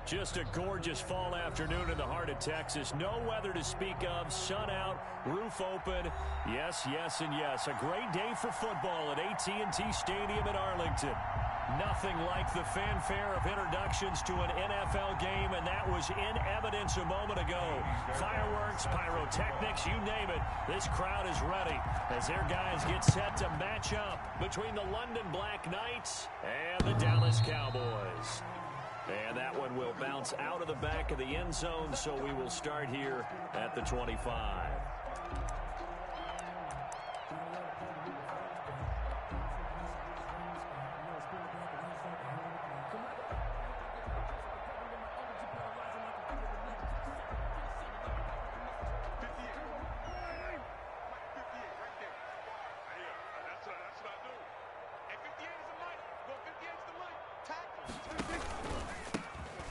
Just a gorgeous fall afternoon in the heart of Texas. No weather to speak of. Sun out, roof open. Yes, yes, and yes. A great day for football at AT&T Stadium in Arlington. Nothing like the fanfare of introductions to an NFL game, and that was in evidence a moment ago. Fireworks, pyrotechnics, you name it. This crowd is ready as their guys get set to match up between the London Black Knights and the Dallas Cowboys. And that one will bounce out of the back of the end zone, so we will start here at the 25.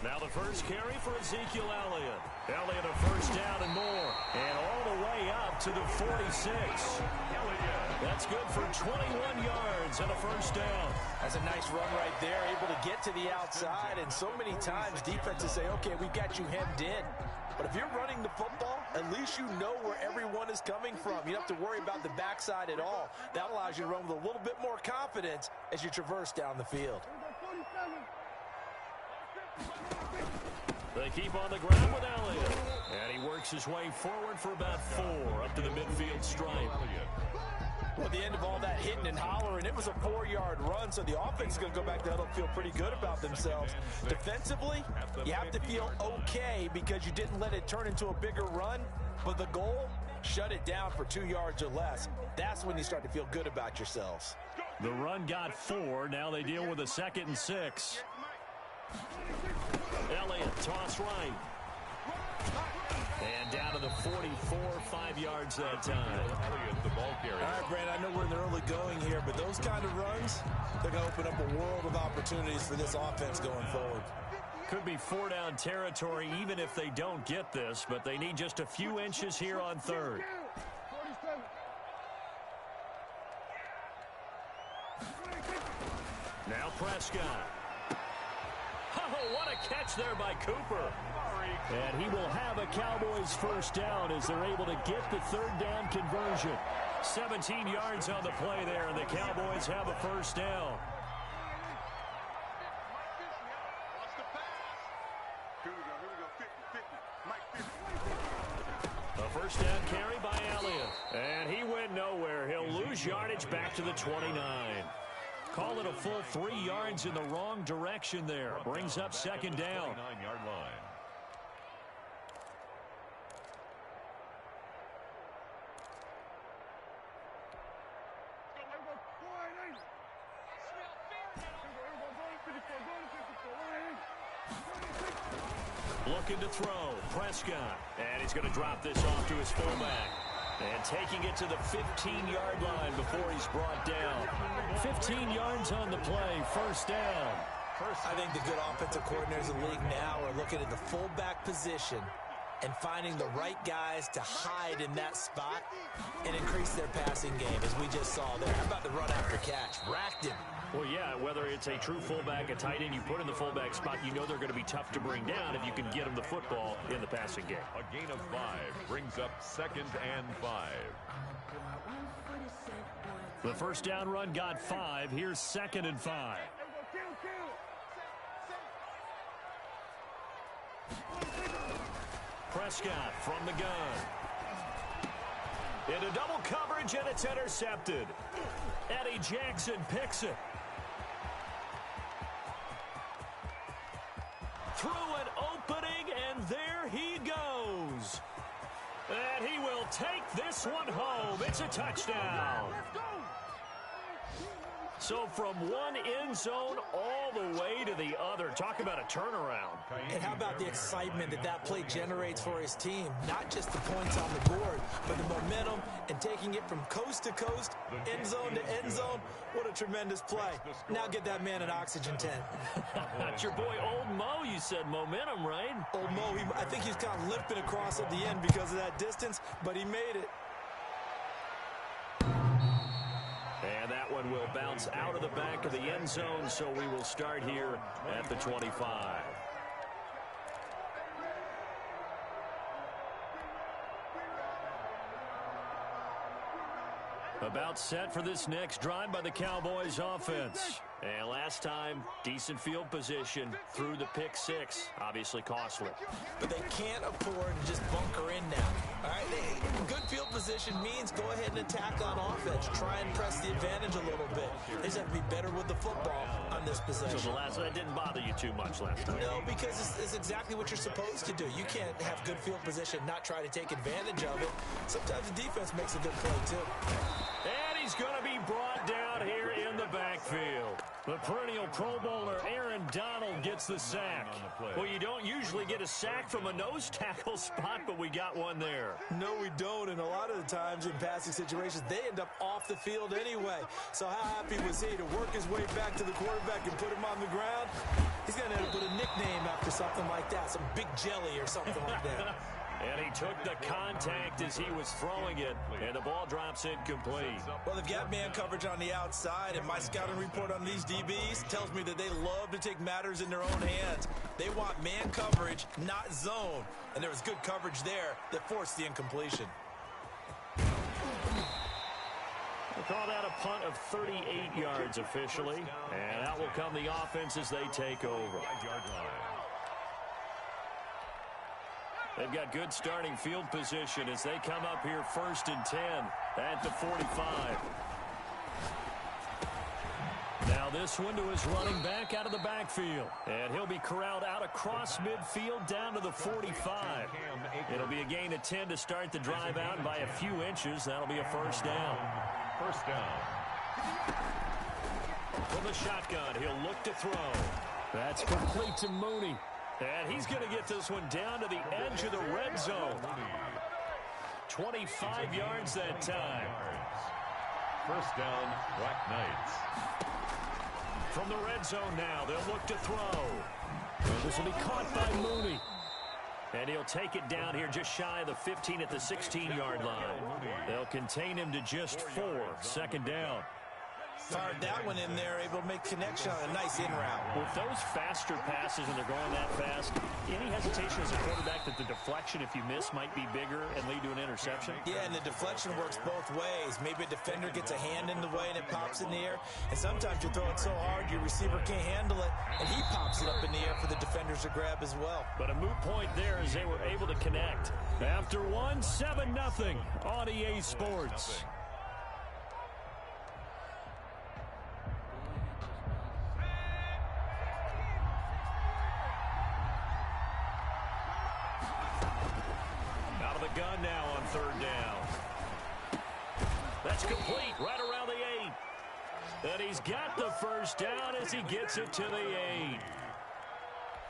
Now the first carry for Ezekiel Elliott. Elliott a first down and more. And all the way up to the 46. That's good for 21 yards and a first down. That's a nice run right there, able to get to the outside. And so many times defenses say, okay, we've got you hemmed in. But if you're running the football, at least you know where everyone is coming from. You don't have to worry about the backside at all. That allows you to run with a little bit more confidence as you traverse down the field. They keep on the ground with Elliott. And he works his way forward for about 4 up to the midfield stripe. Well, at the end of all that hitting and hollering, it was a 4-yard run, so the offense is going to go back to huddle, feel pretty good about themselves. Defensively, you have to feel okay because you didn't let it turn into a bigger run, but the goal, shut it down for 2 yards or less. That's when you start to feel good about yourselves. The run got 4. Now they deal with a 2nd and 6. Elliott, toss right. And down to the 44, 5 yards that time. Elliott, the ball carrier. All right, Brandon, I know we're in the early going here, but those kind of runs, they're going to open up a world of opportunities for this offense going forward. Could be 4-down territory even if they don't get this, but they need just a few inches here on 3rd. Now Prescott. Oh, what a catch there by Cooper. And he will have a Cowboys first down as they're able to get the 3rd down conversion. 17 yards on the play there, and the Cowboys have a first down. A first down carry by Elliott. And he went nowhere. He'll lose yardage back to the 29. Call it a full 3 yards in the wrong direction there. Brings up 2nd down. 9-yard line. Looking to throw. Prescott. And he's going to drop this off to his fullback. And taking it to the 15-yard line before he's brought down. 15 yards on the play, first down. I think the good offensive coordinators in the league now are looking at the fullback position and finding the right guys to hide in that spot and increase their passing game, as we just saw there. How about the run after catch? Racked him. Well, yeah, whether it's a true fullback, a tight end, you put in the fullback spot, you know they're going to be tough to bring down if you can get them the football in the passing game. A gain of 5 brings up 2nd and 5. The first down run got 5. Here's 2nd and 5. Prescott from the gun. Into double coverage, and it's intercepted. Eddie Jackson picks it. Through an opening, and there he goes. And he will take this one home. It's a touchdown. So from one end zone all the way to the other. Talk about a turnaround. And how about the excitement that that play generates for his team? Not just the points on the board, but the momentum and taking it from coast to coast, end zone to end zone. What a tremendous play. Now get that man an oxygen tent. That's your boy Old Mo, you said. Momentum, right? Old Mo, I think he's kind of limping across at the end because of that distance, but he made it. And that one will bounce out of the back of the end zone, so we will start here at the 25. About set for this next drive by the Cowboys offense. And last time, decent field position through the pick six. Obviously costly. But they can't afford to just bunker in now. All right, good field position means go ahead and attack on offense. Try and press the advantage a little bit. They just have to be better with the football on this possession. So that didn't bother you too much last time? No, because it's exactly what you're supposed to do. You can't have good field position, not try to take advantage of it. Sometimes the defense makes a good play, too. And he's going to be brought down here in the backfield. The perennial Pro Bowler Aaron Donald gets the sack. Well, you don't usually get a sack from a nose tackle spot, but we got one there. No, we don't, and a lot of the times in passing situations, they end up off the field anyway. So how happy was he to work his way back to the quarterback and put him on the ground? He's going to have to put a nickname after something like that, some Big Jelly or something like that. And he took the contact as he was throwing it, and the ball drops incomplete. Well, they've got man coverage on the outside, and my scouting report on these DBs tells me that they love to take matters in their own hands. They want man coverage, not zone. And there was good coverage there that forced the incompletion. We'll call that a punt of 38 yards officially, and out will come the offense as they take over. They've got good starting field position as they come up here 1st and 10 at the 45. Now this one to his running back out of the backfield. And he'll be corralled out across midfield down to the 45. It'll be a gain of 10 to start the drive out, and by a few inches, that'll be a first down. First down. From the shotgun, he'll look to throw. That's complete to Mooney. And he's going to get this one down to the edge of the red zone. 25 yards that time. First down, Black Knights. From the red zone now, they'll look to throw. And this will be caught by Mooney. And he'll take it down here just shy of the 15 at the 16-yard line. They'll contain him to just 4. Second down. Fired that one in there, able to make connection on a nice in route. With those faster passes and they're going that fast, any hesitation as a quarterback that the deflection, if you miss, might be bigger and lead to an interception? Yeah, and the deflection works both ways. Maybe a defender gets a hand in the way and it pops in the air. And sometimes you throw it so hard your receiver can't handle it, and he pops it up in the air for the defenders to grab as well. But a moot point there as they were able to connect. After one, 7-0 on EA Sports. Gun now on 3rd down. That's complete right around the 8. And he's got the first down as he gets it to the 8.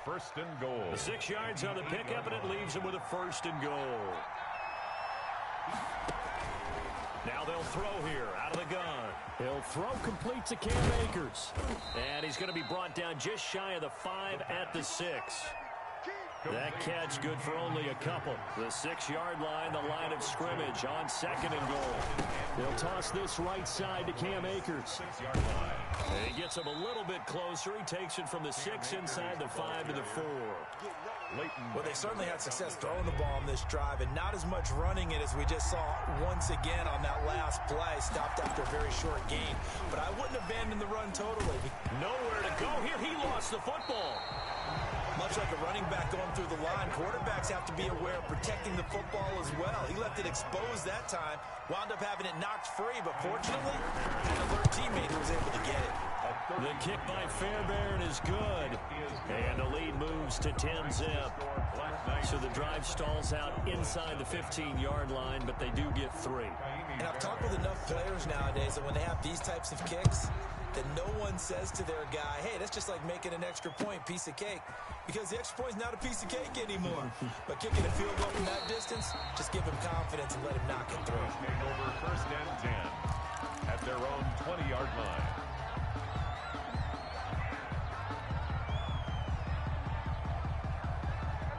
First and goal. 6 yards on the pickup, and it leaves him with a 1st and goal. Now they'll throw here out of the gun. He'll throw complete to Cam Akers. And he's going to be brought down just shy of the 5 at the 6. That catch good for only a couple. The 6-yard line, the line of scrimmage on 2nd and goal. They'll toss this right side to Cam Akers. And he gets him a little bit closer. He takes it from the 6 inside the 5 to the 4. Well, they certainly had success throwing the ball on this drive and not as much running it as we just saw once again on that last play. Stopped after a very short gain. But I wouldn't abandon the run totally. Nowhere to go here. He lost the football. Much like a running back going through the line, quarterbacks have to be aware of protecting the football as well. He left it exposed that time, wound up having it knocked free, but fortunately, an alert teammate was able to get it. The kick by Fairbairn is good, and the lead moves to 10-zip. So the drive stalls out inside the 15-yard line, but they do get 3. And I've talked with enough players nowadays that when they have these types of kicks, that no one says to their guy, hey, that's just like making an extra point, piece of cake. Because the extra point is not a piece of cake anymore. But kicking a field goal from that distance, just give him confidence and let him knock it through. Over 1st and 10 at their own 20-yard line.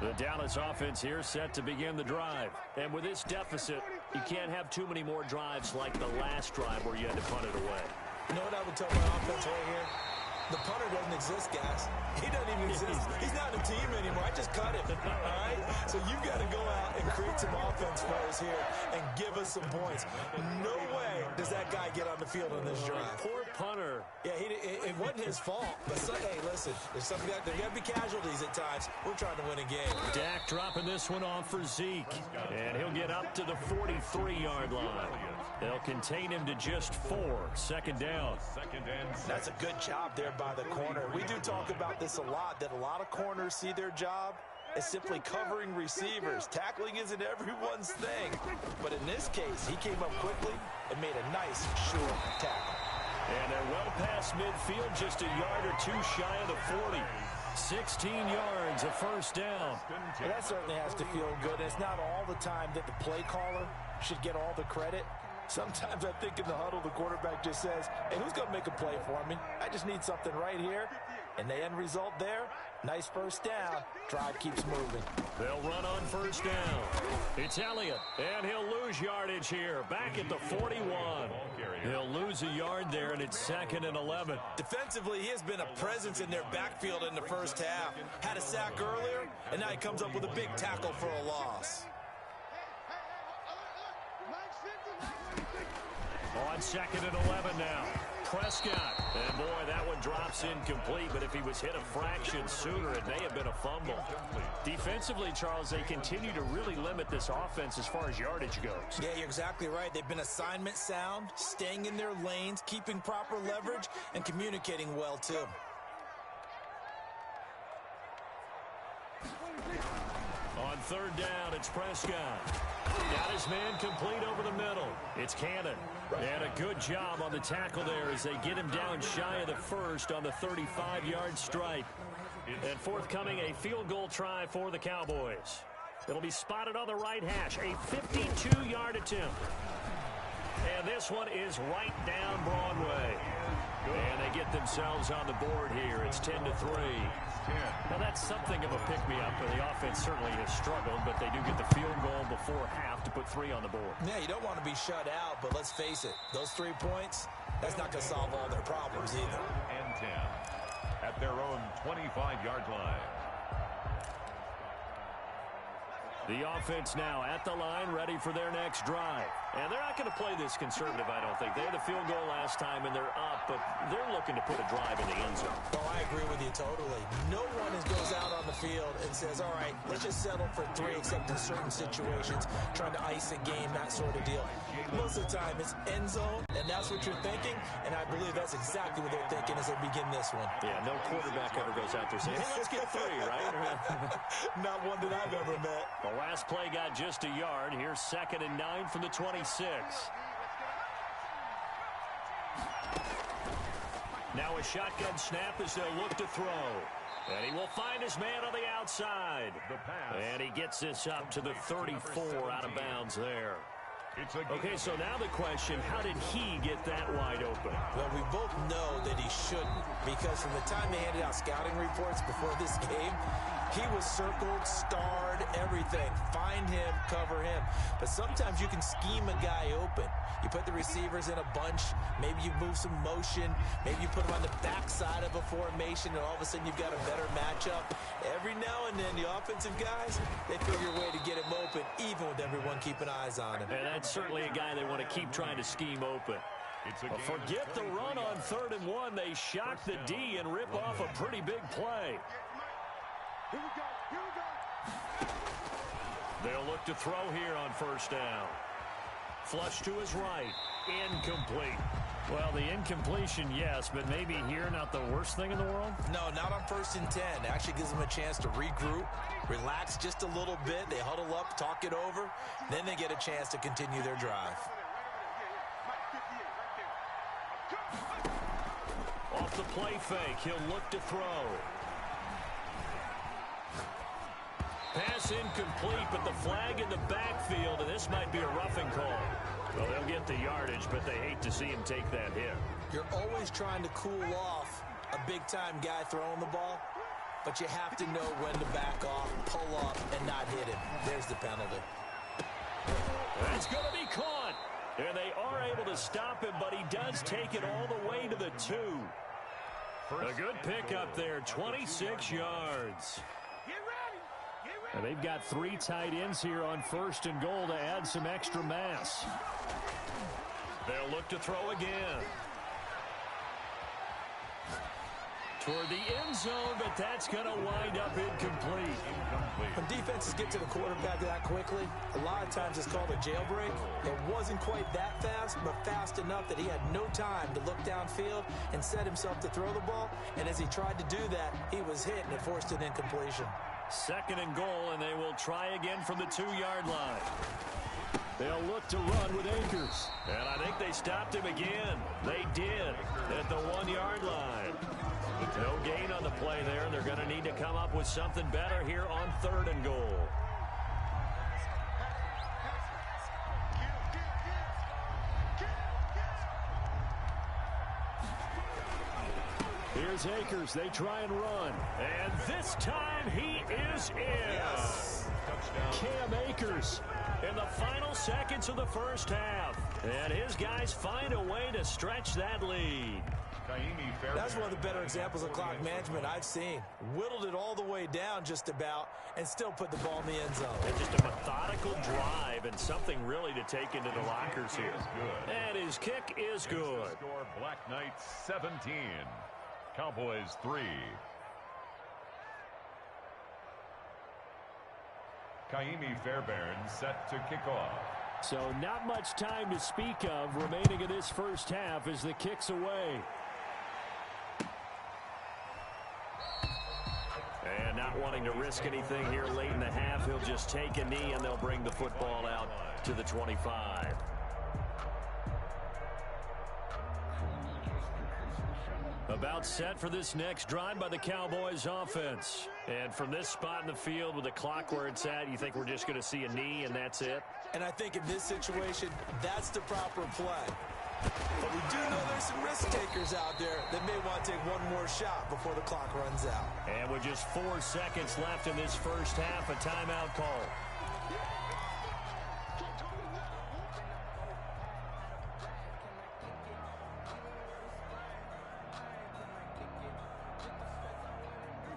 The Dallas offense here set to begin the drive. And with this deficit, you can't have too many more drives like the last drive where you had to punt it away. You know what I would tell my offense right here? The punter doesn't exist, guys. He doesn't even exist. He's not in the team anymore. I just cut him, all right? So you've got to go out and create some offense for us here and give us some points. No way does that guy get on the field on this drive. Poor punter. Yeah, it wasn't his fault. But, hey, listen, there's got to be casualties at times. We're trying to win a game. Dak dropping this one off for Zeke. And he'll get up to the 43-yard line. They'll contain him to just 4. Second down. That's a good job there by the corner. We do talk about this a lot, that a lot of corners see their job as simply covering receivers. Tackling isn't everyone's thing. But in this case, he came up quickly and made a nice, short tackle. And they're well past midfield, just a yard or two shy of the 40. 16 yards, a first down. Well, that certainly has to feel good. It's not all the time that the play caller should get all the credit. Sometimes I think in the huddle, the quarterback just says, hey, who's going to make a play for me? I just need something right here. And the end result there, nice first down. Drive keeps moving. They'll run on first down. It's Elliott, and he'll lose yardage here. Back at the 41. He'll lose a yard there, and it's 2nd and 11. Defensively, he has been a presence in their backfield in the first half. Had a sack earlier, and now he comes up with a big tackle for a loss. On 2nd and 11 now. Prescott. And boy, that one drops incomplete, but if he was hit a fraction sooner, it may have been a fumble. Defensively, Charles, they continue to really limit this offense as far as yardage goes. Yeah, you're exactly right. They've been assignment sound, staying in their lanes, keeping proper leverage, and communicating well, too. On 3rd down, it's Prescott. Got his man complete over the middle. It's Cannon. And a good job on the tackle there as they get him down shy of the first on the 35-yard stripe. And forthcoming, a field goal try for the Cowboys. It'll be spotted on the right hash. A 52-yard attempt. And this one is right down Broadway. And they get themselves on the board here. It's 10-3. Now, that's something of a pick-me-up, and the offense certainly has struggled, but they do get the field goal before half to put 3 on the board. Yeah, you don't want to be shut out, but let's face it, those 3 points, that's not going to solve all their problems either. And 10 at their own 25-yard line. The offense now at the line, ready for their next drive. And they're not going to play this conservative, I don't think. They had a field goal last time, and they're up, but they're looking to put a drive in the end zone. Oh, I agree with you totally. No one goes out on the field and says, all right, let's just settle for 3, except in certain situations, trying to ice a game, that sort of deal. Most of the time, it's end zone, and that's what you're thinking, and I believe that's exactly what they're thinking as they begin this one. Yeah, no quarterback ever goes out there saying, hey, let's get 3, right? Not one that I've ever met. The last play got just a yard. Here's 2nd and 9 from the 26. Now a shotgun snap as they'll look to throw. And he will find his man on the outside. And he gets this up to the 34 out of bounds there. Okay, so now the question, how did he get that wide open? Well, we both know that he shouldn't, because from the time they handed out scouting reports before this game, he was circled, starred, everything. Find him, cover him. But sometimes you can scheme a guy open. You put the receivers in a bunch. Maybe you move some motion. Maybe you put them on the backside of a formation, and all of a sudden you've got a better matchup. Every now and then, the offensive guys, they figure a way to get him open, even with everyone keeping eyes on him. And that's certainly a guy they want to keep trying to scheme open. Forget the run on 3rd and 1. They shock the D and rip off a pretty big play. Here we go. They'll look to throw here on 1st down. Flush to his right. Incomplete. Well, the incompletion, yes, but maybe here not the worst thing in the world? No, not on 1st and 10. It actually gives them a chance to regroup, relax just a little bit. They huddle up, talk it over. Then they get a chance to continue their drive. Off the play fake, he'll look to throw. Pass incomplete, but the flag in the backfield, and this might be a roughing call. Well, they'll get the yardage, but they hate to see him take that hit. You're always trying to cool off a big-time guy throwing the ball, but you have to know when to back off, pull up, and not hit him. There's the penalty. That's going to be caught. And they are able to stop him, but he does take it all the way to the 2. A good pickup there, 26 yards. And they've got 3 tight ends here on 1st and goal to add some extra mass. They'll look to throw again. Toward the end zone, but that's going to wind up incomplete. When defenses get to the quarterback that quickly, a lot of times it's called a jailbreak. It wasn't quite that fast, but fast enough that he had no time to look downfield and set himself to throw the ball. And as he tried to do that, he was hit, and it forced an incompletion. 2nd and goal, and they will try again from the 2-yard line. They'll look to run with Akers. And I think they stopped him again. They did at the 1-yard line. No gain on the play there. They're going to need to come up with something better here on 3rd and goal. Here's Akers. They try and run. And this time he is in. Yes. Cam Akers in the final seconds of the first half. And his guys find a way to stretch that lead. That's one of the better examples of clock management I've seen. Whittled it all the way down just about and still put the ball in the end zone. And just a methodical drive and something really to take into the lockers here. And his kick is good. Score Black Knights 17. Cowboys 3. Kaimi Fairbairn set to kick off. So not much time to speak of remaining in this first half as the kick's away. And not wanting to risk anything here late in the half, he'll just take a knee and they'll bring the football out to the 25. About set for this next drive by the Cowboys offense. And from this spot in the field with the clock where it's at, you think we're just going to see a knee and that's it? And I think in this situation, that's the proper play. But we do know there's some risk takers out there that may want to take one more shot before the clock runs out. And with just 4 seconds left in this first half, a timeout call.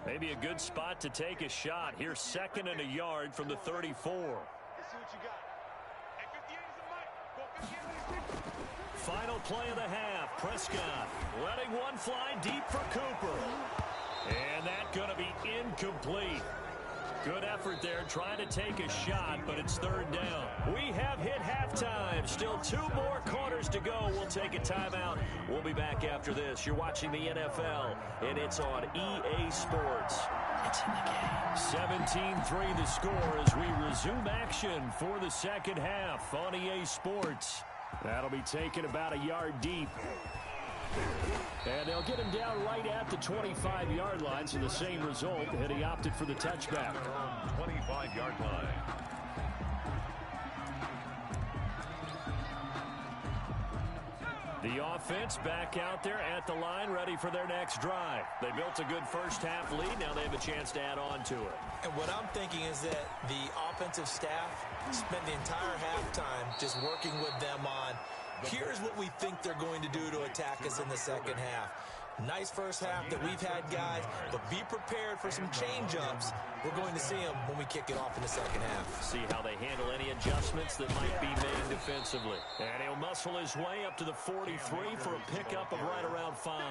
Maybe a good spot to take a shot. Here's 2nd and a yard from the 34. Final play of the half. Prescott letting one fly deep for Cooper. And that's going to be incomplete. Good effort there trying to take a shot, but it's 3rd down. We have hit halftime. Still 2 more quarters to go. We'll take a timeout. We'll be back after this. You're watching the NFL, and it's on EA Sports. It's in the game. 17-3 the score as we resume action for the second half on EA Sports. That'll be taken about a yard deep. And they'll get him down right at the 25-yard line, so the same result, and he opted for the touchback. 25-yard line. The offense back out there at the line, ready for their next drive. They built a good first half lead. Now they have a chance to add on to it. And what I'm thinking is that the offensive staff spent the entire halftime just working with them on, here's what we think they're going to do to attack us in the second half. Nice first half that we've had, guys, but be prepared for some change-ups. We're going to see them when we kick it off in the second half. See how they handle any adjustments that might be made defensively. And he'll muscle his way up to the 43 for a pickup of right around 5.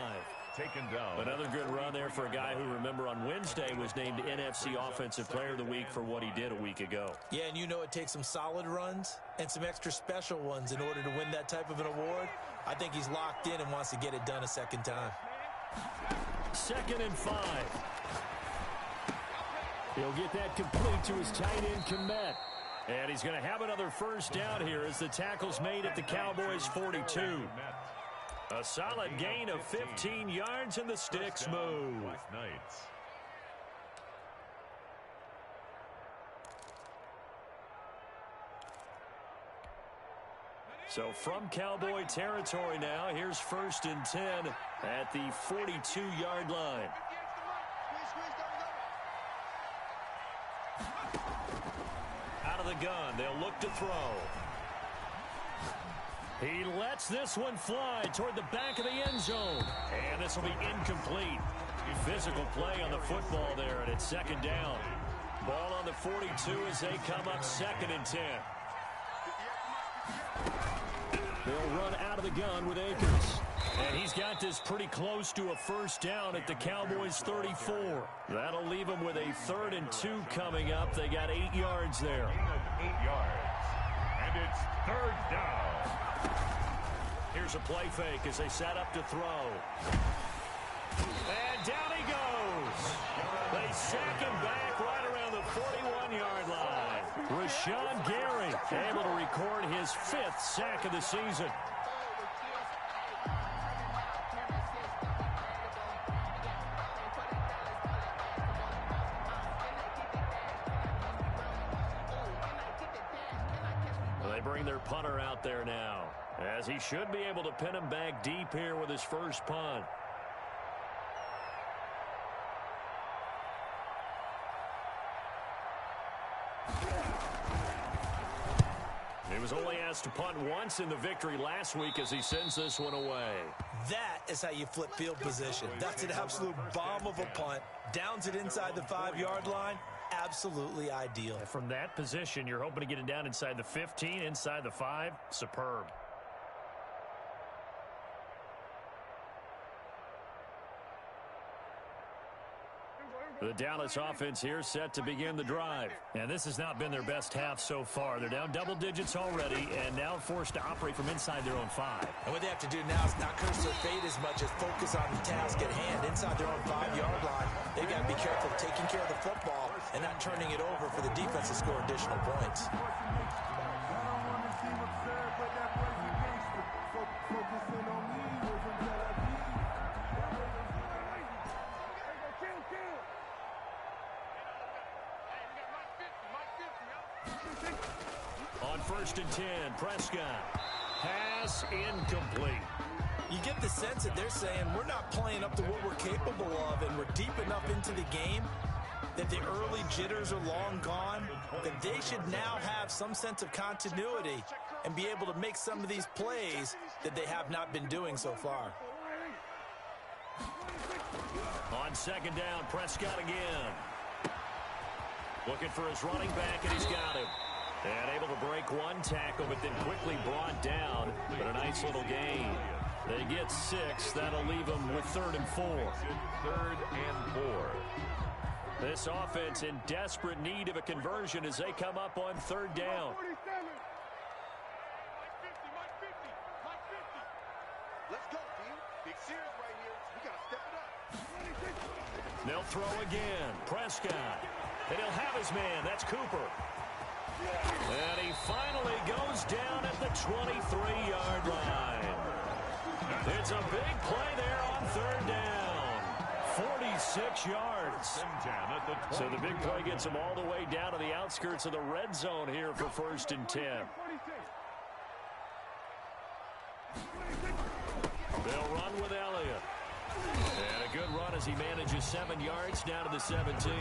Taken down. Another good run there for a guy who, remember, on Wednesday was named NFC Offensive Player of the Week for what he did a week ago. Yeah, and you know it takes some solid runs and some extra special ones in order to win that type of an award. I think he's locked in and wants to get it done a second time. 2nd and 5. He'll get that complete to his tight end, Kmet. And he's going to have another first down here as the tackle's made at the Cowboys' 42. A solid gain of 15 yards and the sticks move. So from Cowboy territory now, here's 1st and 10 at the 42-yard line. Out of the gun, they'll look to throw. He lets this one fly toward the back of the end zone. And this will be incomplete. Physical play on the football there, and it's second down. Ball on the 42 as they come up 2nd and 10. They'll run out of the gun with Akers. And he's got this pretty close to a first down at the Cowboys' 34. That'll leave them with a 3rd and 2 coming up. They got 8 yards there. 8 yards. And it's 3rd down. Here's a play fake as they set up to throw. And down he goes. They sack him back right around the 41-yard line. Rashawn Gary able to record his 5th sack of the season. They bring their punter out there now, as he should be able to pin him back deep here with his first punt. He was only asked to punt once in the victory last week as he sends this one away. That is how you flip field position. That's an absolute bomb of a punt. Downs it inside the 5-yard line. Absolutely ideal. From that position, you're hoping to get it down inside the 15, inside the 5. Superb. The Dallas offense here set to begin the drive. And this has not been their best half so far. They're down double digits already and now forced to operate from inside their own 5. And what they have to do now is not curse their fate as much as focus on the task at hand. Inside their own 5-yard line, they've got to be careful of taking care of the football and not turning it over for the defense to score additional points. On 1st and 10, Prescott. Pass incomplete. You get the sense that they're saying we're not playing up to what we're capable of, and we're deep enough into the game that the early jitters are long gone, that they should now have some sense of continuity and be able to make some of these plays that they have not been doing so far. On 2nd down, Prescott again. Looking for his running back, and he's got him. And able to break one tackle, but then quickly brought down. But a nice little gain. They get 6. That'll leave them with 3rd and 4. 3rd and 4. This offense in desperate need of a conversion as they come up on 3rd down. Let's go, team. Big series right here. We got to step it up. They'll throw again. Prescott. And he'll have his man. That's Cooper. And he finally goes down at the 23-yard line. It's a big play there on 3rd down. 46 yards. So the big play gets him all the way down to the outskirts of the red zone here for 1st and 10. They'll run with Elliott. And a good run as he manages 7 yards down to the 17.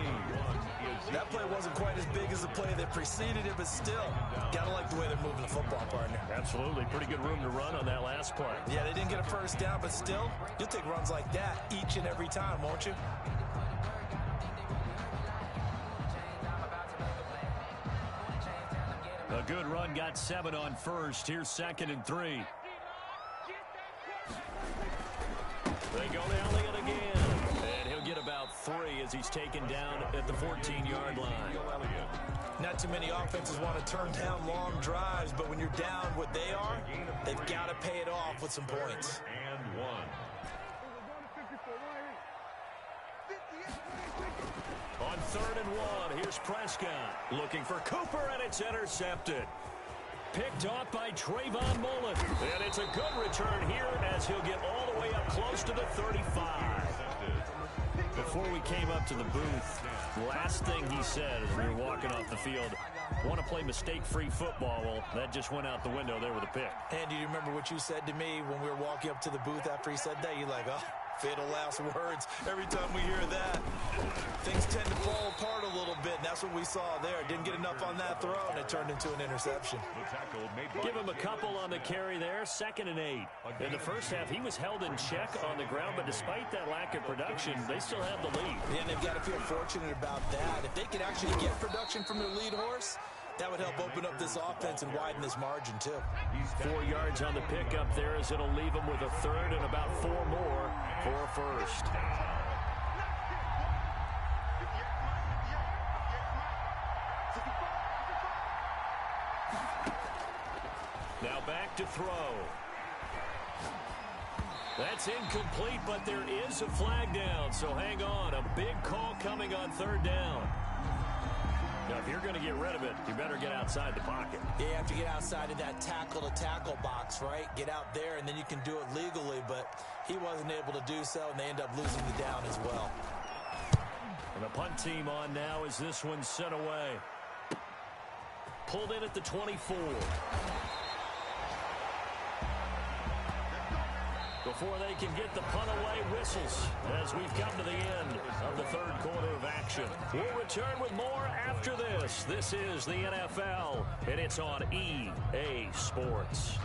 That play wasn't quite as big as the play that preceded it, but still, gotta like the way they're moving the football, partner. Absolutely. Pretty good room to run on that last play. Yeah, they didn't get a first down, but still, you'll take runs like that each and every time, won't you? A good run got 7 on 1st. Here's 2nd and 3. They go to Elliott again. And he'll get about 3 as he's taken down at the 14-yard line. Not too many offenses want to turn down long drives, but when you're down what they are, they've got to pay it off with some points. And 1. On 3rd and 1, here's Prescott. Looking for Cooper, and it's intercepted. Picked off by Trayvon Mullen. And it's a good return here as he'll get all the way up close to the 35. Before we came up to the booth, the last thing he said as we were walking off the field, want to play mistake-free football. Well, that just went out the window there with a pick. And do you remember what you said to me when we were walking up to the booth after he said that? You're like, oh, Fatal last words every time we hear that. Things tend to fall apart a little bit, and that's what we saw there. Didn't get enough on that throw, and it turned into an interception. Give him a couple on the carry there, 2nd and 8. In the first half, he was held in check on the ground, but despite that lack of production, they still have the lead. Yeah, and they've got to feel fortunate about that. If they could actually get production from their lead horse, that would help open up this offense and widen this margin, too. 4 yards on the pickup there as it'll leave him with a third and about 4 more for a first. Now back to throw. That's incomplete, but there is a flag down, so hang on. A big call coming on 3rd down. Now, if you're going to get rid of it, you better get outside the pocket. Yeah, you have to get outside of that tackle-to-tackle box, right? Get out there, and then you can do it legally, but he wasn't able to do so, and they end up losing the down as well. And the punt team on now as this one's sent away. Pulled in at the 24. Before they can get the punt away, whistles as we've come to the end of the 3rd quarter of action. We'll return with more after this. This is the NFL, and it's on EA Sports.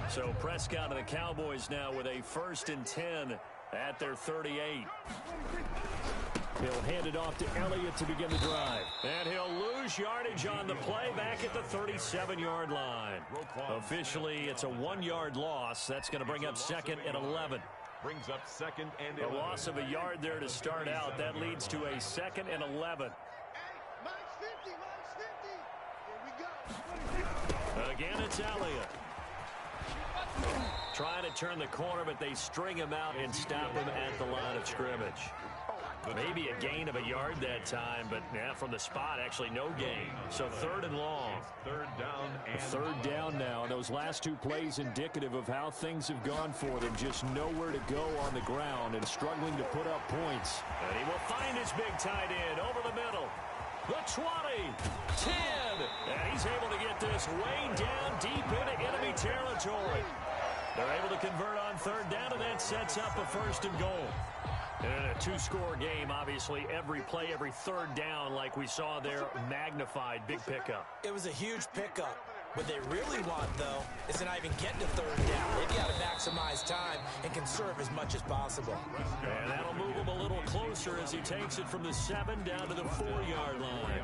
So Prescott and the Cowboys now with a 1st and 10 at their 38. He'll hand it off to Elliott to begin the drive. And he'll lose yardage on the play back at the 37-yard line. Officially, it's a 1-yard loss. That's going to bring up 2nd and 11. Brings up 2nd and 11. A loss of a yard there to start out. That leads to a 2nd and 11. Again, it's Elliott. Trying to turn the corner, but they string him out and stop him at the line of scrimmage. Maybe a gain of a yard that time, but yeah, from the spot, actually no gain. So 3rd and long. 3rd down and 3rd down now. And those last 2 plays indicative of how things have gone for them. Just nowhere to go on the ground and struggling to put up points. And he will find his big tight end over the middle. The 20, 10, and he's able to get this way down deep into enemy territory. They're able to convert on 3rd down, and that sets up a 1st and goal. And in a 2-score game, obviously, every play, every 3rd down, like we saw there, magnified, big pickup. It was a huge pickup. What they really want, though, is to not even get to 3rd down. They've got to maximize time and conserve as much as possible. And that'll move him a little closer as he takes it from the 7 down to the 4-yard line.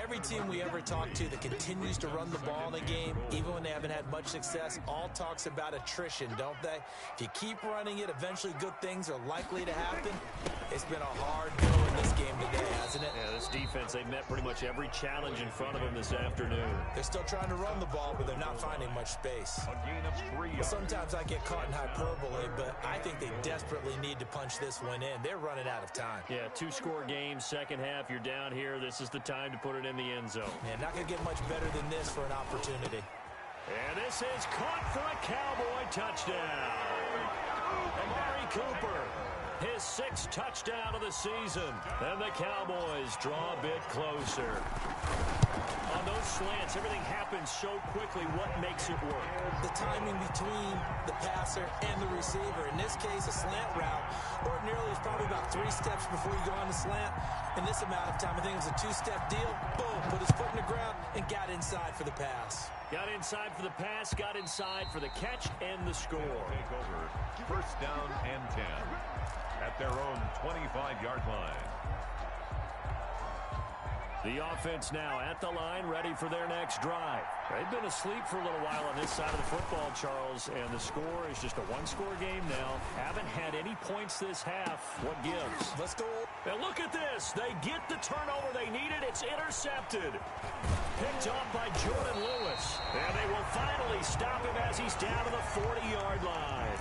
Every team we ever talk to that continues to run the ball in a game, even when they haven't had much success, all talks about attrition, don't they? If you keep running it, eventually good things are likely to happen. It's been a hard go in this game today, hasn't it? Yeah, this defense, they've met pretty much every challenge in front of them this afternoon. They're still trying to run the ball, but they're not finding much space. a gain of 3 yards. Sometimes I get caught in hyperbole, but I think they desperately need to punch this one in. They're running out of time. Yeah, 2-score game, 2nd half, you're down here. This is the time to put it in the end zone. Man, not going to get much better than this for an opportunity. And this is caught for a Cowboy touchdown. Amari Cooper, his 6th touchdown of the season. And the Cowboys draw a bit closer. On those slants, everything happens so quickly. What makes it work? The timing between the passer and the receiver. In this case, a slant route ordinarily is probably about 3 steps before you go on the slant. In this amount of time, I think it was a 2-step deal. Boom, put his foot in the ground and got inside for the pass. Got inside for the pass, got inside for the catch and the score. Take over 1st down and 10 at their own 25-yard line. The offense now at the line, ready for their next drive. They've been asleep for a little while on this side of the football, Charles, and the score is just a 1-score game now. Haven't had any points this half. What gives? Let's go. And look at this. They get the turnover they needed. It's intercepted. Picked off by Jordan Lewis. And they will finally stop him as he's down to the 40-yard line.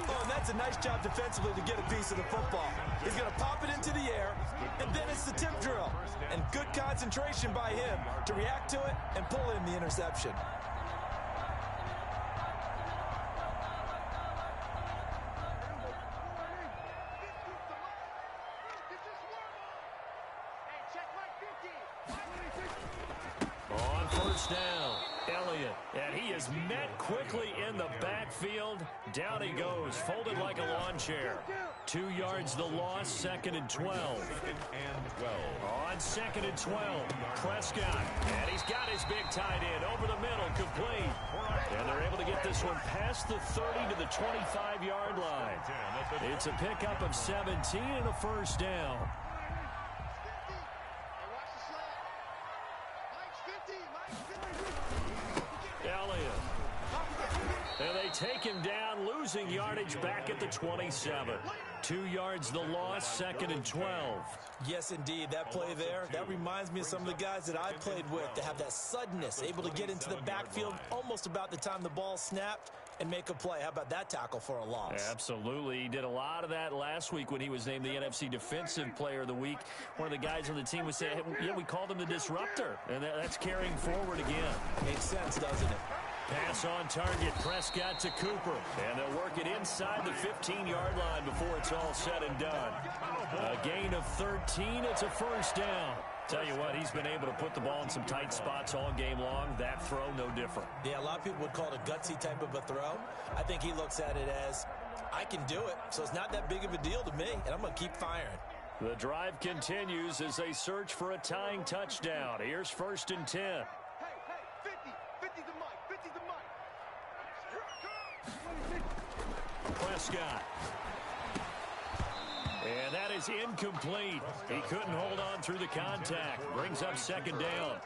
Oh, and that's a nice job defensively to get a piece of the football. He's going to pop it into the air, and then it's the tip drill. And good concentration by him to react to it and pull in the interception. first down. Elliott, and he is met quickly in the backfield. Down he goes, folded like a lawn chair. 2 yards the loss, 2nd and 12. On 2nd and 12, Prescott, and he's got his big tight end over the middle, complete. And they're able to get this one past the 30 to the 25-yard line. It's a pickup of 17 and a first down. Elliott. And they take him down, losing yardage back at the 27. 2 yards the loss, 2nd and 12. Yes, indeed. That play there, that reminds me of some of the guys that I played with to have that suddenness, able to get into the backfield almost about the time the ball snapped and make a play. How about that tackle for a loss? Absolutely. He did a lot of that last week when he was named the NFC Defensive Player of the Week. One of the guys on the team would say, hey, yeah, we called him the disruptor. And that's carrying forward again. Makes sense, doesn't it? Pass on target, Prescott to Cooper. And they'll work it inside the 15-yard line before it's all said and done. A gain of 13. It's a first down. Tell you what, he's been able to put the ball in some tight spots all game long. That throw, no different. Yeah, a lot of people would call it a gutsy type of a throw. I think he looks at it as, I can do it, so it's not that big of a deal to me, and I'm going to keep firing. The drive continues as they search for a tying touchdown. Here's 1st and 10. Hey, 50 the mic, 50 the mic. Prescott. And that is incomplete. He couldn't hold on through the contact. Brings up 2nd down.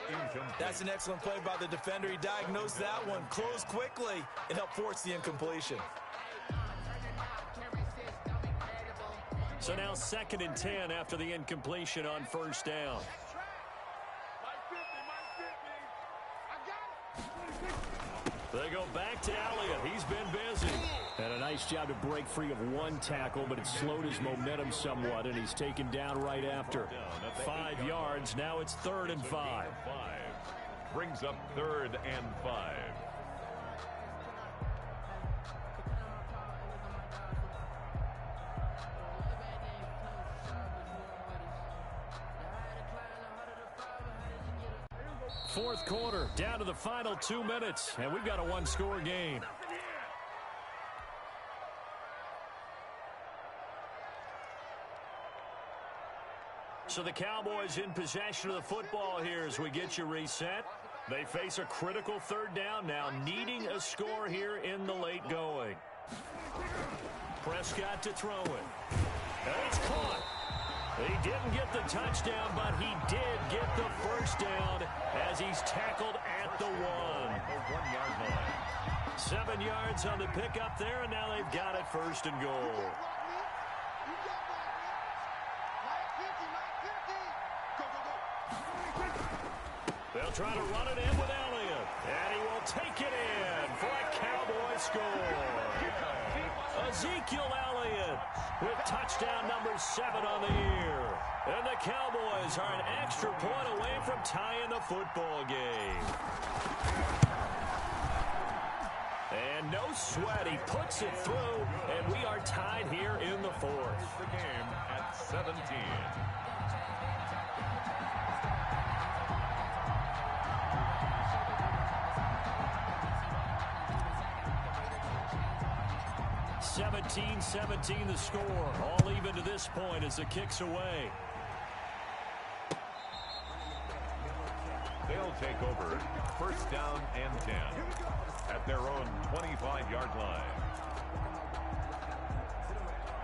That's an excellent play by the defender. He diagnosed that one, closed quickly, and helped force the incompletion. So now 2nd and 10 after the incompletion on 1st down. They go back to Elliott. He's been busy. And a nice job to break free of one tackle, but it slowed his momentum somewhat, and he's taken down right after. 5 yards. Now it's 3rd and 5. Brings up 3rd and 5. Fourth quarter, down to the final 2 minutes, and we've got a one-score game. So the Cowboys in possession of the football here as we get you reset. They face a critical 3rd down now, needing a score here in the late going. Prescott to throw it. And it's caught. He didn't get the touchdown, but he did get the first down as he's tackled at the 1. 1 yard line. 7 yards on the pickup there, and now they've got it 1st and goal. They'll try to run it in with Elliott, and he will take it in for a Cowboy score. Ezekiel Elliott with touchdown number 7 on the year. And the Cowboys are an extra point away from tying the football game. And no sweat, he puts it through, and we are tied here in the 4th. The game at 17. (17-17) the score. All even to this point as the kick's away. They'll take over 1st down and 10 at their own 25-yard line.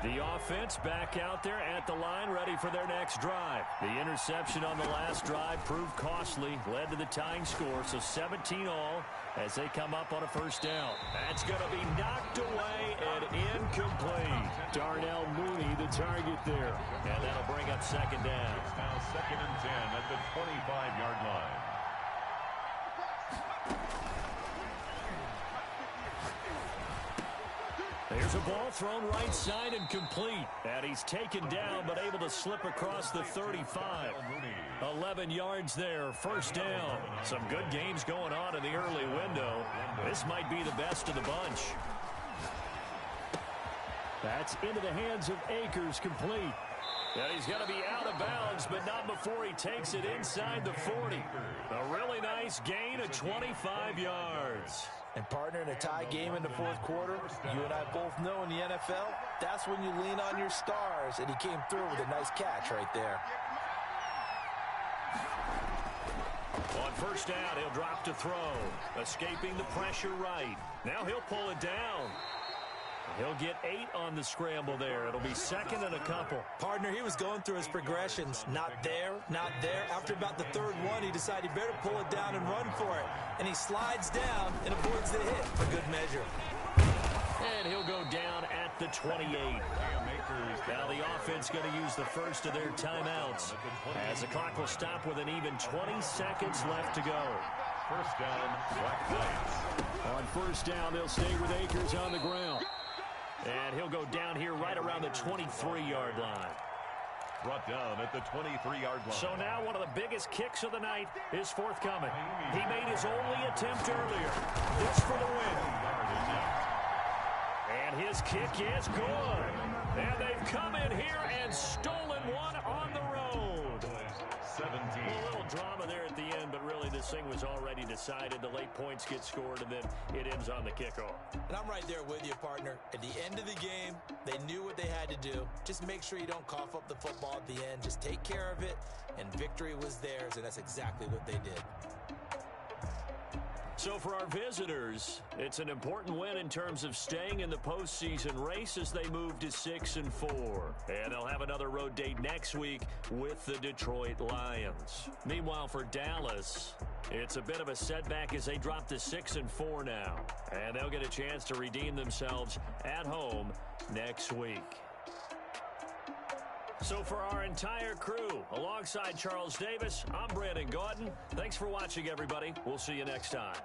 The offense back out there at the line, ready for their next drive. The interception on the last drive proved costly, led to the tying score, so 17 all as they come up on a 1st down. That's going to be knocked away and incomplete. Darnell Mooney, the target there. And that'll bring up 2nd down. It's now 2nd and 10 at the 25-yard line. There's a ball thrown right side and complete. And he's taken down but able to slip across the 35. 11 yards there, 1st down. Some good games going on in the early window. This might be the best of the bunch. That's into the hands of Akers, complete. And he's going to be out of bounds, but not before he takes it inside the 40. A really nice gain of 25 yards. And partner, in a tie game in the fourth quarter, you and I both know in the NFL, that's when you lean on your stars, and he came through with a nice catch right there. On first down, he'll drop to throw, escaping the pressure right. Now he'll pull it down. He'll get 8 on the scramble there. It'll be second and a couple. Partner, he was going through his progressions. Not there, not there. After about the third one, he decided he better pull it down and run for it. And he slides down and avoids the hit for good measure. And he'll go down at the 28. Now the offense going to use the first of their timeouts, as the clock will stop with an even 20 seconds left to go. First down, Black Knights. On first down, they'll stay with Akers on the ground. And he'll go down here right around the 23-yard line. Brought down at the 23-yard line. So now one of the biggest kicks of the night is forthcoming. He made his only attempt earlier. This for the win. And his kick is good. And they've come in here and stolen one on the road. 17. A little drama there at the end, but really this thing was already decided. The late points get scored, and then it ends on the kickoff. And I'm right there with you, partner. At the end of the game, they knew what they had to do. Just make sure you don't cough up the football at the end. Just take care of it, and victory was theirs, and that's exactly what they did. So for our visitors, it's an important win in terms of staying in the postseason race as they move to 6-4. And they'll have another road date next week with the Detroit Lions. Meanwhile, for Dallas, it's a bit of a setback as they drop to 6-4 now. And they'll get a chance to redeem themselves at home next week. So for our entire crew, alongside Charles Davis, I'm Brandon Gaudin. Thanks for watching, everybody. We'll see you next time.